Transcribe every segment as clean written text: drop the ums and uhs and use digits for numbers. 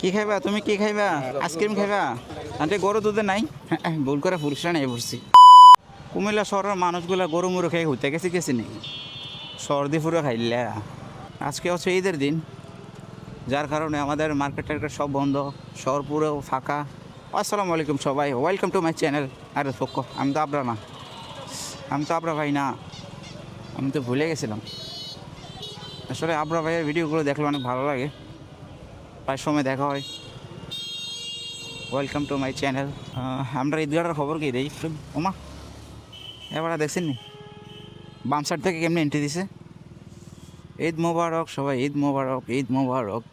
কি খাইবা তুমি? কি খাইবা? আইসক্রিম খাইবা? আন্টি গরু দুধে নাই? ভুল করে পুরুষরা নিয়ে পড়ছি। কুমিল্লা শহরের মানুষগুলা গরু মুরু খেয়ে হইতে গেছি নাকি সর্দি ফুরো খাইলা। আজকে হচ্ছে ঈদের দিন, যার কারণে আমাদের মার্কেট টার্কেট সব বন্ধ, শহর পুরো ফাঁকা। আসসালামু আলাইকুম সবাই, ওয়েলকাম টু মাই চ্যানেল। আরে পক্ষ আমি তো আবরা না, আমি তো আবরা ভাই না, আমি তো ভুলে গেছিলাম। আসলে আবরা ভাইয়ের ভিডিওগুলো দেখলে অনেক ভালো লাগে, প্রায় সময় দেখা হয়। Welcome to my channel. আমরা ঈদগাটার খবর কি দেই ওমা, এবার দেখছেন নি বাম সাইড থেকে কেমনি এন্ট্রি দিছে? ঈদ মোবারক সবাই, ঈদ মোবারক, ঈদ মোবারক।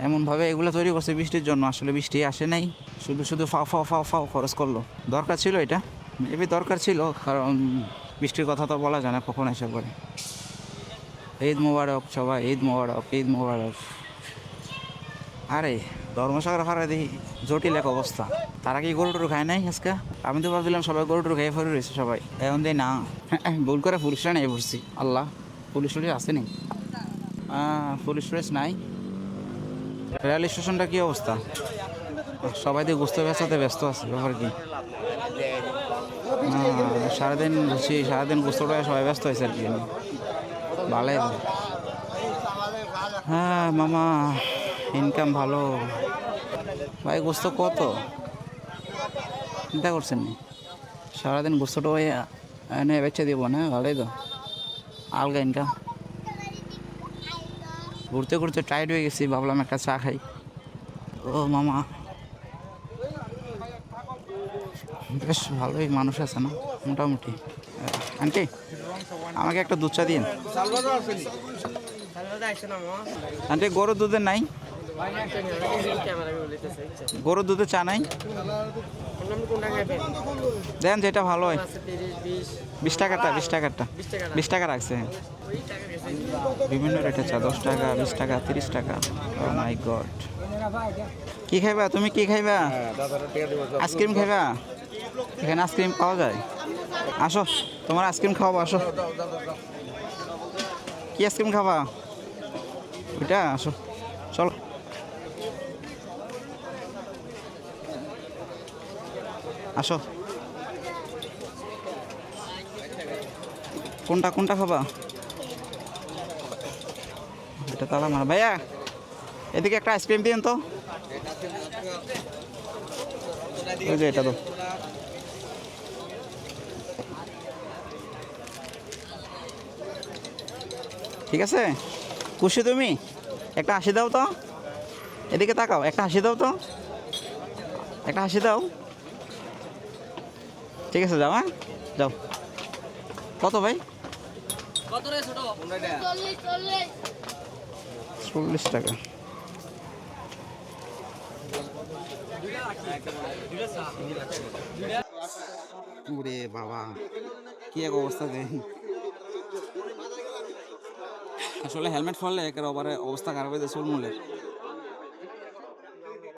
এমনভাবে এগুলো তৈরি করছে বৃষ্টির জন্য, আসলে বৃষ্টি আসে নাই, শুধু শুধু ফাও ফাও ফাও ফাও খরচ করলো। দরকার ছিল এটা, মেবি দরকার ছিল, কারণ বৃষ্টির কথা তো বলা যায় না কখন এসে পড়ে। ঈদ মোবারক সবাই, ঈদ মোবারক, ঈদ মোবারক। আরে ধর্মসাগর হারা দেখি জটিল এক অবস্থা। তারা কি গরু টরু খায় নাই আজকে? আমি তো ভাবছিলাম সবাই গরু টরু খেয়ে ফেরে রয়েছে সবাই, এখন দিই না। ভুল করে পুলিশরা নিয়ে পড়ছি। আল্লাহ, পুলিশ টুলিশ আসেনি, পুলিশ টুলিশ নাই। রেল স্টেশনটা কি অবস্থা? সবাই দিয়ে গুছতে ব্যস্ত আছে, ব্যাপার কি? সারাদিন বুঝছি, সারাদিন গুস্তটা সবাই ব্যস্ত হয়েছে আর কি। ভালোই, হ্যাঁ মামা, ইনকাম ভালো ভাই। গোস্ত কত চিন্তা করছেন নি? সারাদিন গোস্তটা ওই এনে বেচে দিব না, ভালোই তো, আলগা ইনকাম। ঘুরতে ঘুরতে টায়ার্ড হয়ে গেছি, ভাবলাম একটা চা খাই। ও মামা, বেশ ভালোই মানুষ আছে না মোটামুটি। আন্টি আমাকে একটা দুধ চা দিন। আন্টি গরুর দুধের নাই? গরুর দুধের চা নাই? দেন যেটা ভালো হয়। 20 টাকাটা, 20 টাকাটা, 20 টাকা রাখছে। বিভিন্ন রেটের চা, 10 টাকা, 20 টাকা, 30 টাকা। ও মাই গড। কি খাইবা তুমি? কি খাইবা? আইসক্রিম খাইবা? এখানে আইসক্রিম পাওয়া যায়, আসো তোমার আইসক্রিম খাওয়াবো, আসো। কি আইসক্রিম খাবা? ওইটা, আসো চলো। আসো, কোনটা কোনটা খাবা? এটা তালা মারা। ভাইয়া এদিকে একটা আইসক্রিম দিন তো। ওই যে এটা তো, ঠিক আছে। খুশি তুমি? একটা হাসি দাও তো, এদিকে তাকাও, একটা হাসি দাও তো, একটা হাসি দাও। ঠিক আছে যাও, হ্যাঁ যাও। কত ভাই? 40 টাকা। ওরে বাবা, কি এক অবস্থা দেখি। আসলে হেলমেট ফেললে একের অবস্থা খারাপ হয়ে যায় চুলমুলের।